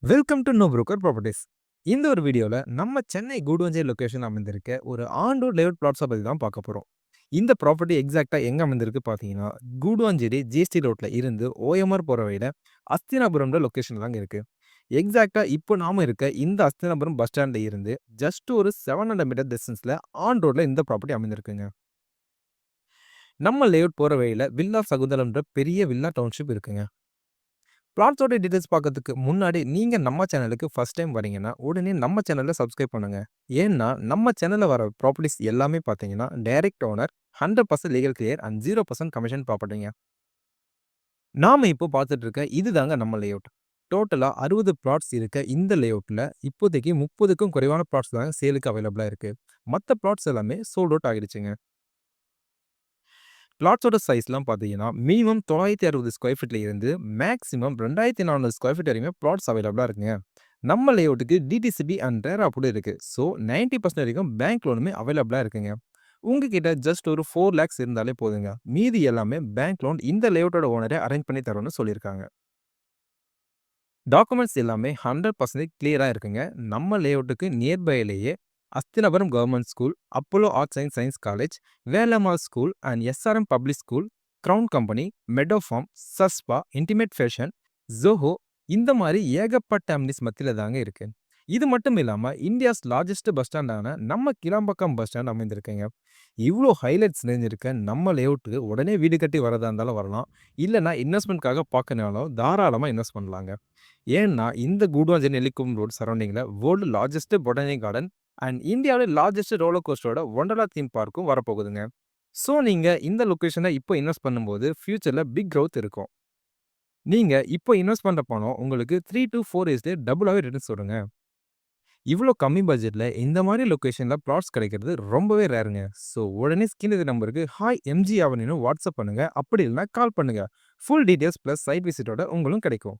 Welcome to know broker properties. இந்த ஒரு வீடியோல நம்ம சென்னை கூடுவஞ்சேரி லொகேஷன் அமைந்திருக்க ஒரு ஆண்டூர் லேஅவுட் பிளாட்ஸ பத்தி தான் பார்க்க போறோம். இந்த ப்ராப்பர்ட்டி எக்ஸாக்ட்டா எங்க அமைந்திருக்கு பார்த்தீங்கன்னா, கூடுவாஞ்சேரி ஜிஎஸ்டி ரோட்ல இருந்து ஓஎம்ஆர் போற வழியில அஸ்தினாபுரம்ன்ற லொகேஷன்ல தாங்க இருக்கு. எக்ஸாக்ட்டா இப்போ நாம இருக்க இந்த அஸ்தினாபுரம் பஸ் ஸ்டாண்ட்ல இருந்து ஜஸ்ட் ஒரு 700 மீட்டர் டிஸ்டன்ஸ்ல ஆன் ரோட்ல இந்த ப்ராப்பர்ட்டி அமைந்திருக்குங்க. நம்ம லேஅவுட் போற வழியில வில்லா சகுந்தலம்ன்ற பெரிய வில்லா டவுன்ஷிப் இருக்குங்க. பிளாட்ஸோட டீடைல்ஸ் பார்க்கறதுக்கு முன்னாடி நீங்க நம்ம சேனலுக்கு ஃபர்ஸ்ட் டைம் வரீங்கன்னா, உடனே நம்ம சேனல சப்ஸ்கிரைப் பண்ணுங்க. ஏன்னா, நம்ம சேனல்ல வர ப்ராப்பர்ட்டீஸ் எல்லாமே பார்த்தீங்கன்னா, direct owner, 100% legal clear and 0% commission ப்ராப்பர்ட்டிங்க. நாம இப்போ பார்த்துட்டு இருக்க இதுதாங்க நம்ம லேஅவுட். டோட்டலா 60 பிளாட்ஸ் இருக்க இந்த லேஅவுட்ல இப்போதைக்கு 30க்கும் குறைவான பிளாட்ஸ் தான் சேலுக்கு அவைலபிளா இருக்கு. மத்த பிளாட்ஸ் எல்லாமே சோல்ட் அவுட் ஆகிடுச்சுங்க. பிளாட்ஸோட சைஸ்லாம் பார்த்தீங்கன்னா, மினிமம் 960 ஸ்கொயர் ஃபீட்ல இருந்து மேக்ஸிமம் 2400 ஸ்கொயர் ஃபீட் வரையுமே பிளாட்ஸ் அவைலபிளா இருக்குங்க. நம்ம லேஅவுட்டுக்கு டிடிசிபி அண்ட் ரேரா கூட இருக்கு. ஸோ 90% வரைக்கும் பேங்க் லோனுமே அவைலபிளா இருக்குங்க. உங்ககிட்ட ஜஸ்ட் ஒரு 4 லேக்ஸ் இருந்தாலே போதுங்க. மீதி எல்லாமே பேங்க் லோன் இந்த லேஅவுட்டோட ஓனரே அரேஞ்ச் பண்ணி தரோம்னு சொல்லியிருக்காங்க. டாக்குமெண்ட்ஸ் எல்லாமே 100% கிளியரா இருக்குங்க. நம்ம லேஅவுட்டுக்கு நியர்பைலேயே Hasthinapuram government school, Apollo arts and science college, Velammal school and SRM public school, crown company, meadow farm, சஸ்பா, இன்டிமேட் ஃபேஷன், ஜோஹோ இந்த மாதிரி ஏகப்பட்ட அம்னிஸ் மத்தியில தாங்க இருக்கு. இது மட்டும் இல்லாம இந்தியாஸ் லார்ஜஸ்ட் பஸ் ஸ்டாண்டான நம்ம கிளாம்பாக்கம் பஸ் ஸ்டாண்ட் அமைந்திருக்குங்க. இவ்ளோ ஹைலைட்ஸ் நிறைஞ்சிருக்க நம்ம லேஅவுட்டுக்கு உடனே வீடு கட்டி வரதா இருந்தாலும் வரலாம். இல்லன்னா இன்வெஸ்ட்மென்ட்காக பார்க்கனாலும் தாராளமா இன்வெஸ்ட் பண்ணலாங்க. ஏன்னா, இந்த கூடுவாஞ்சேரி நெல்லிக்குப்பம் ரோட் சரவுண்டிங்ல world largest botanic garden and இந்தியாவில லார்ஜஸ்ட் ரோலர் கோஸ்டரோட ஒண்டர்லா தீம் பார்க்கும் வரப்போகுதுங்க. ஸோ நீங்க இந்த லொகேஷன்ல இப்போ இன்வெஸ்ட் பண்ணும்போது ஃபியூச்சர்ல பிக் குரோத் இருக்கும். நீங்க இப்போ இன்வெஸ்ட் பண்ற பணம் உங்களுக்கு 3 to 4 இயர்ஸ்லயே டபுளாவே ரிட்டர்ன்ஸ் வருங்க. இவ்ளோ கம்மி பட்ஜெட்ல இந்த மாதிரி லொகேஷன்ல பிளாட்ஸ் கிடைக்கிறது ரொம்பவே ரேருங்க. ஸோ உடனே ஸ்கிரீன்ல இருக்க நம்பருக்கு ஹாய் எம்ஜி அவென்யூன்னு வாட்ஸ்அப் பண்ணுங்க. அப்படி இல்லைனா கால் பண்ணுங்க. ஃபுல் டீடைல்ஸ் பிளஸ் சைட் விசிட்டோட உங்களுக்கு கிடைக்கும்.